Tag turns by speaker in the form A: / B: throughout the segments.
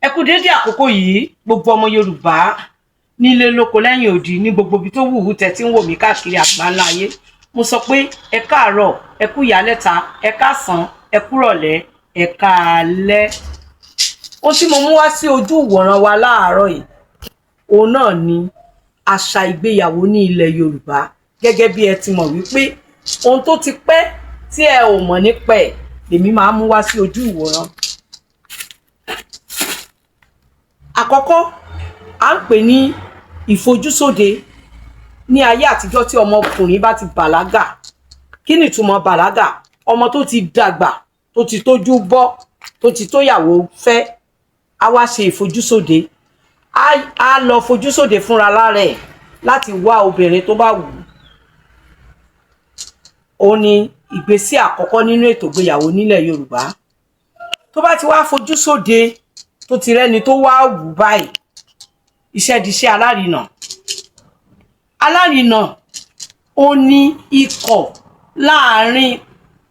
A: Ẹ kú dédé àkókò yìí gbogbo ọmọ Yorùbá nílé lóko lẹ́yìn odi ní gbogbo ibi tó wùwú tẹ́ tí ń wò mí káàkiri àgbáńlá ayé. Mo sọ pé ẹ káàárọ̀, ẹ kú ìyálẹ́ta, ẹ káàsán, ẹ kúrọ̀lẹ́, ẹ káalẹ́. Ohun tí mo mú wá sí ojú ìwòran wa láàárọ̀ yìí, òun náà ni àṣà ìgbéyàwó ní ilẹ̀ Yorùbá. Gẹ́gẹ́ bí ẹ ti mọ̀ wípé ohun tó ti pẹ́ tí ẹ ò mọ̀ nípa ẹ̀ lèmi máa mú wá sí ojú ìwòran. Àkọ́kọ́ à ń pè ní ìfojúsóde. Ní ayé àtijọ́ tí ọmọkùnrin bá ti bàlágà, kí ni ìtumọ̀ bàlágà? Ọmọ tó ti dàgbà, tó ti tójú bọ́, tó ti tóyàwó fẹ́, á wá ṣe ìfojúsóde. Á lọ fojúsóde fúnra lára ẹ̀ láti wá obìnrin tó bá wù ú. Ó ní ìgbésí àkọ́kọ́ nínú ètò ìgbéyàwó nílẹ̀ Yorùbá. Tó bá ti wá fojúsóde, tó ti rẹ́ni tó wá wù báyìí, iṣẹ́ di iṣẹ́ alárinà. Alárinà ó ní ikọ̀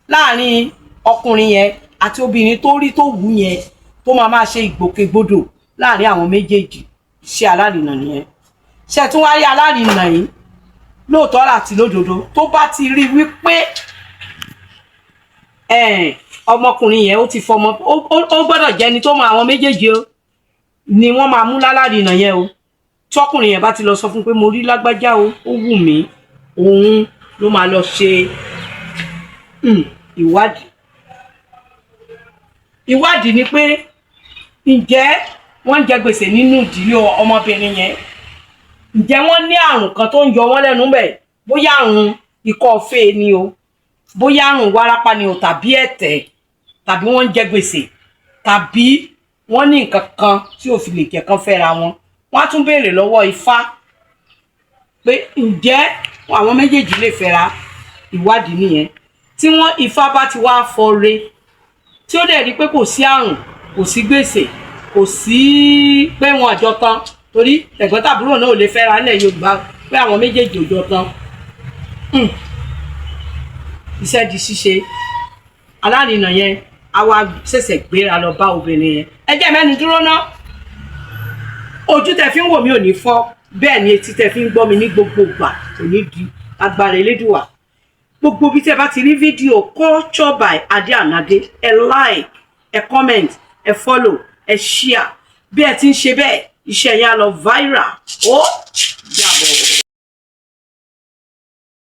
A: láàrin ọkùnrin yẹn àti obìnrin tó rí tó wù yẹn, tó máa ṣe ìgbòkègbodò láàrin àwọn méjèèjì. Iṣẹ́ alárinà nìyẹn. Ṣé tún wá rí alárinà yìí lóòótọ́ àti lódodo, tó bá ti rí wípé ọmọkùnrin yẹn ó ti fọmọ, ó gbọ́dọ̀ jẹ́ ẹni tó mọ àwọn méjèèjì o, ni wọ́n máa mú lálárinà yẹn o. Tọkùnrin yẹn bá ti lọ sọ fún pé mo rí lágbájá o, ó wù mí, òun ló máa lọ ṣe ìwádìí. Ìwádìí ni pé ǹjẹ́ wọ́n ń jẹ gbèsè nínú ìdílé ọmọbìnrin yẹn, ǹjẹ́ wọ́n ní àrùn kan tó ń yọ wọ́n lẹ́nu bẹ̀, bóyá àrùn ikọ́ fée ni o, bóyá àrùn wárápá ni o, tàbí ẹ̀tẹ̀, tàbí wọ́n ń jẹ gbèsè, tàbí wọ́n ní nǹkan kan tí ò fi lè jẹ́ kán fẹ́ra wọn. Wọ́n á tún béèrè lọ́wọ́ Ifá pé ǹjẹ́ àwọn méjèèjì lè fẹ́ra. Ìwádìí nìyẹn. Tí Ifá bá ti wá fọre, tí ó dẹ̀ rí pé kò sí àrùn, kò sí gbèsè, kò sí pé wọn àjọ tán, torí ẹ̀gbọ́n tàbúrò náà ò lè fẹ́ra nílẹ̀ Yorùbá pé àwọn méjèèjì ò jọ tán. Iṣẹ́ di ṣíṣe. Alárinà yẹn á wá ṣẹ̀ṣẹ̀ gbéra lọ bá obìnrin yẹn. Ẹ jẹ́ mẹ́nu dúró ná. Ojú tẹ́ fi ń wò mí ò ní fọ́, bẹ́ẹ̀ ni etí tẹ́ fi ń gbọ́ mi ní gbogbo ìgbà kò ní di agbára Elédùà. Gbogbo bí tẹ́ bá ti rí fídíò Culture by Ade Anade, ẹ like, ẹ comment, ẹ follow, ẹ share. Bí ẹ ti ń ṣe bẹ́ẹ̀, iṣẹ́ yẹn á lọ viral. Ó dàbọ̀.